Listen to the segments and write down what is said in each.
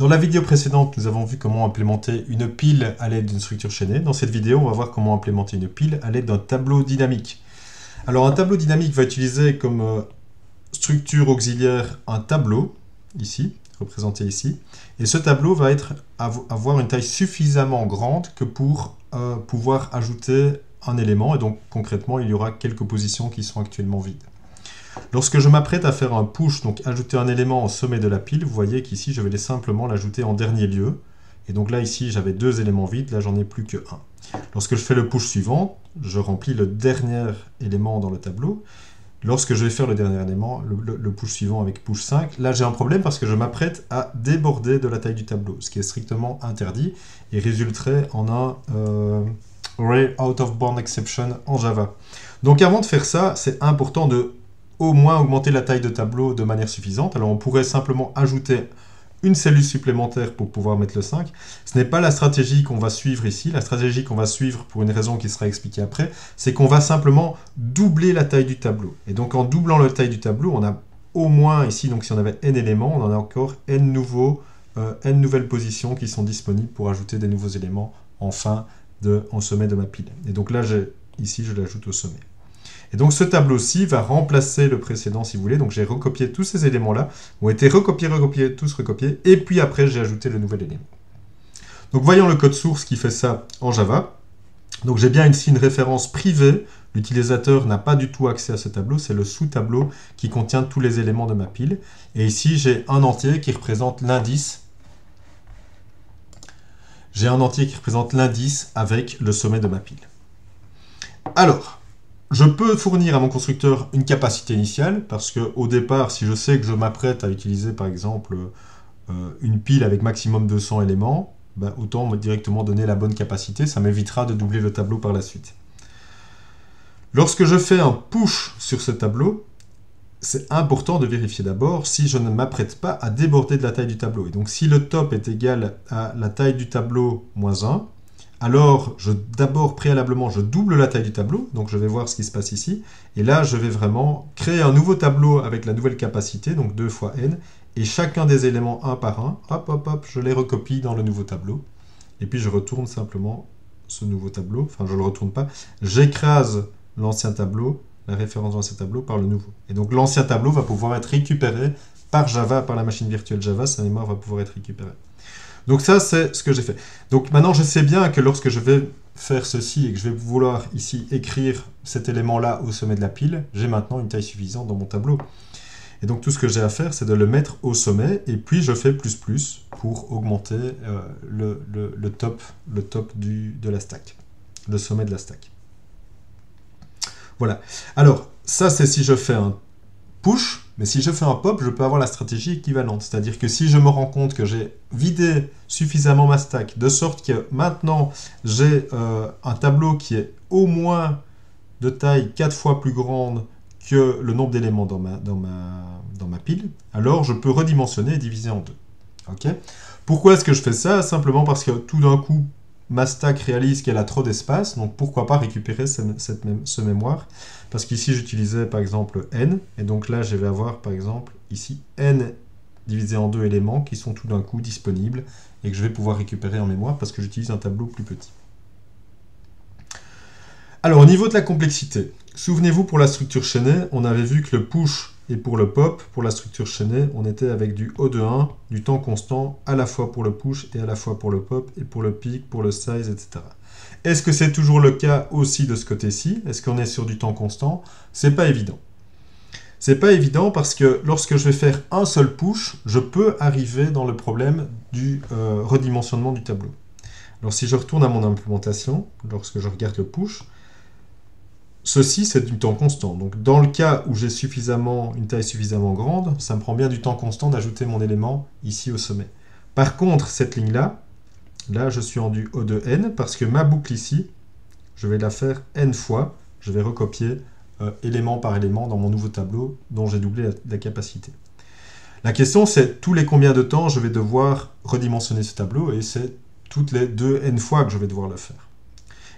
Dans la vidéo précédente, nous avons vu comment implémenter une pile à l'aide d'une structure chaînée. Dans cette vidéo, on va voir comment implémenter une pile à l'aide d'un tableau dynamique. Alors un tableau dynamique va utiliser comme structure auxiliaire un tableau, ici, représenté ici. Et ce tableau va avoir une taille suffisamment grande que pour pouvoir ajouter un élément. Et donc concrètement, il y aura quelques positions qui sont actuellement vides. Lorsque je m'apprête à faire un push, donc ajouter un élément au sommet de la pile, vous voyez qu'ici je vais simplement l'ajouter en dernier lieu. Et donc là ici j'avais deux éléments vides, là j'en ai plus que un. Lorsque je fais le push suivant, je remplis le dernier élément dans le tableau. Lorsque je vais faire le dernier élément, le push suivant avec push 5, là j'ai un problème parce que je m'apprête à déborder de la taille du tableau, ce qui est strictement interdit et résulterait en un array out of bound exception en Java. Donc avant de faire ça, c'est important de au moins augmenter la taille de tableau de manière suffisante. Alors on pourrait simplement ajouter une cellule supplémentaire pour pouvoir mettre le 5. Ce n'est pas la stratégie qu'on va suivre ici. La stratégie qu'on va suivre, pour une raison qui sera expliquée après, c'est qu'on va simplement doubler la taille du tableau. Et donc en doublant la taille du tableau, on a au moins ici, donc si on avait n éléments, on en a encore n nouvelles positions qui sont disponibles pour ajouter des nouveaux éléments en sommet de ma pile. Et donc là, ici, je l'ajoute au sommet. Et donc ce tableau-ci va remplacer le précédent si vous voulez. Donc j'ai recopié tous ces éléments-là, ont été recopiés, tous recopiés, et puis après j'ai ajouté le nouvel élément. Donc voyons le code source qui fait ça en Java. Donc j'ai bien ici une référence privée. L'utilisateur n'a pas du tout accès à ce tableau, c'est le sous-tableau qui contient tous les éléments de ma pile. Et ici j'ai un entier qui représente l'indice. J'ai un entier qui représente l'indice avec le sommet de ma pile. Alors, je peux fournir à mon constructeur une capacité initiale, parce qu'au départ, si je sais que je m'apprête à utiliser par exemple une pile avec maximum 200 éléments, ben, autant directement donner la bonne capacité, ça m'évitera de doubler le tableau par la suite. Lorsque je fais un push sur ce tableau, c'est important de vérifier d'abord si je ne m'apprête pas à déborder de la taille du tableau. Et donc si le top est égal à la taille du tableau moins 1, alors, d'abord, préalablement, je double la taille du tableau. Donc, je vais voir ce qui se passe ici. Et là, je vais vraiment créer un nouveau tableau avec la nouvelle capacité, donc 2 fois n. Et chacun des éléments un par un, hop, hop, hop, je les recopie dans le nouveau tableau. Et puis, je retourne simplement ce nouveau tableau. Enfin, je ne le retourne pas. J'écrase l'ancien tableau, la référence de l'ancien tableau, par le nouveau. Et donc, l'ancien tableau va pouvoir être récupéré par Java, par la machine virtuelle Java. Sa mémoire va pouvoir être récupérée. Donc ça, c'est ce que j'ai fait. Donc maintenant, je sais bien que lorsque je vais faire ceci et que je vais vouloir ici écrire cet élément-là au sommet de la pile, j'ai maintenant une taille suffisante dans mon tableau. Et donc tout ce que j'ai à faire, c'est de le mettre au sommet, et puis je fais plus pour augmenter le top de la stack, le sommet de la stack. Voilà. Alors, ça, c'est si je fais un push. Mais si je fais un pop, je peux avoir la stratégie équivalente. C'est-à-dire que si je me rends compte que j'ai vidé suffisamment ma stack, de sorte que maintenant j'ai un tableau qui est au moins de taille 4 fois plus grande que le nombre d'éléments dans ma pile, alors je peux redimensionner et diviser en deux. Okay. Pourquoi est-ce que je fais ça? Simplement parce que tout d'un coup, ma stack réalise qu'elle a trop d'espace, donc pourquoi pas récupérer ce mémoire? Parce qu'ici, j'utilisais par exemple n, et donc là, je vais avoir par exemple ici n divisé en deux éléments qui sont tout d'un coup disponibles et que je vais pouvoir récupérer en mémoire parce que j'utilise un tableau plus petit. Alors, au niveau de la complexité, souvenez-vous, pour la structure chaînée, on avait vu que le push et pour le pop, pour la structure chaînée, on était avec du O de 1, du temps constant, à la fois pour le push et à la fois pour le pop, et pour le peak, pour le size, etc. Est-ce que c'est toujours le cas aussi de ce côté-ci? Est-ce qu'on est sur du temps constant? C'est pas évident. C'est pas évident parce que lorsque je vais faire un seul push, je peux arriver dans le problème du redimensionnement du tableau. Alors si je retourne à mon implémentation, lorsque je regarde le push, ceci, c'est du temps constant. Donc, dans le cas où j'ai une taille suffisamment grande, ça me prend bien du temps constant d'ajouter mon élément ici au sommet. Par contre, cette ligne-là, là, je suis en du O de n, parce que ma boucle ici, je vais la faire n fois. Je vais recopier élément par élément dans mon nouveau tableau dont j'ai doublé la capacité. La question, c'est tous les combien de temps je vais devoir redimensionner ce tableau, et c'est toutes les 2 n fois que je vais devoir le faire.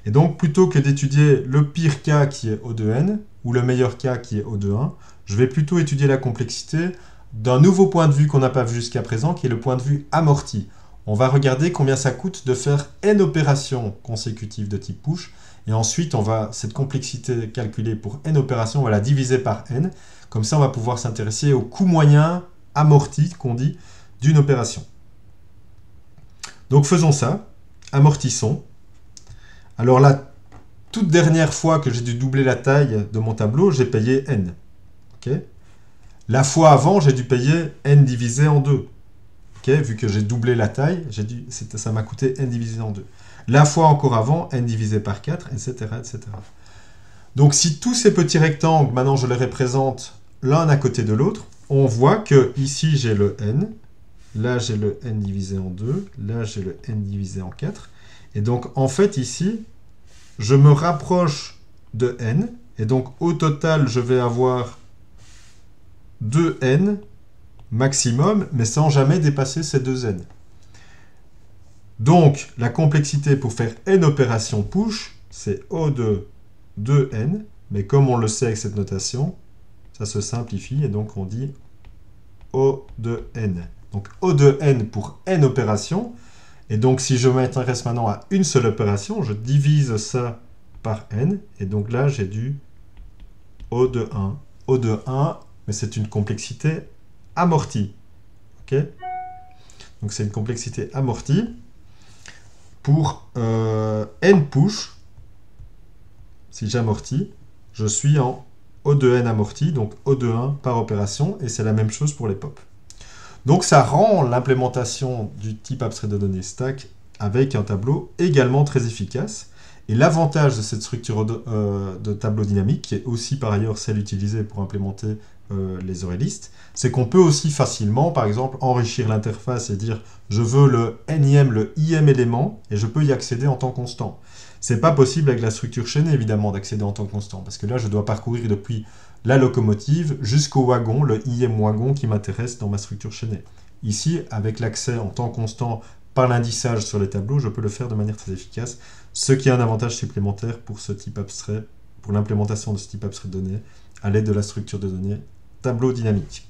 Et donc, plutôt que d'étudier le pire cas qui est O de n, ou le meilleur cas qui est O de 1, je vais plutôt étudier la complexité d'un nouveau point de vue qu'on n'a pas vu jusqu'à présent, qui est le point de vue amorti. On va regarder combien ça coûte de faire n opérations consécutives de type push, et ensuite, cette complexité calculée pour n opérations, on va la diviser par n. Comme ça, on va pouvoir s'intéresser au coût moyen amorti, qu'on dit, d'une opération. Donc faisons ça, amortissons. Alors la toute dernière fois que j'ai dû doubler la taille de mon tableau, j'ai payé n. Okay. La fois avant, j'ai dû payer n divisé en 2. Okay. Vu que j'ai doublé la taille, ça m'a coûté n divisé en 2. La fois encore avant, n divisé par 4, etc., etc. Donc si tous ces petits rectangles, maintenant je les représente l'un à côté de l'autre, on voit que ici j'ai le n, là j'ai le n divisé en 2, là j'ai le n divisé en 4. Et donc en fait ici, je me rapproche de n, et donc au total je vais avoir 2n maximum, mais sans jamais dépasser ces 2n. Donc la complexité pour faire n opérations push, c'est O de 2n, mais comme on le sait avec cette notation, ça se simplifie, et donc on dit O de n. Donc O de n pour n opérations. Et donc si je m'intéresse maintenant à une seule opération, je divise ça par n. Et donc là, j'ai du O de 1. O de 1, mais c'est une complexité amortie. Okay. Donc c'est une complexité amortie. Pour n push, si j'amortis, je suis en O de n amorti, donc O de 1 par opération, et c'est la même chose pour les pop. Donc ça rend l'implémentation du type abstrait de données stack avec un tableau également très efficace. Et l'avantage de cette structure de tableau dynamique, qui est aussi par ailleurs celle utilisée pour implémenter les ArrayList, c'est qu'on peut aussi facilement, par exemple, enrichir l'interface et dire je veux le nème, le ième élément, et je peux y accéder en temps constant. C'est pas possible avec la structure chaînée, évidemment, d'accéder en temps constant, parce que là, je dois parcourir depuis la locomotive jusqu'au wagon, le ième wagon qui m'intéresse dans ma structure chaînée. Ici, avec l'accès en temps constant par l'indissage sur les tableaux, je peux le faire de manière très efficace, ce qui est un avantage supplémentaire pour ce type abstrait, pour l'implémentation de ce type abstrait de données, à l'aide de la structure de données tableau dynamique.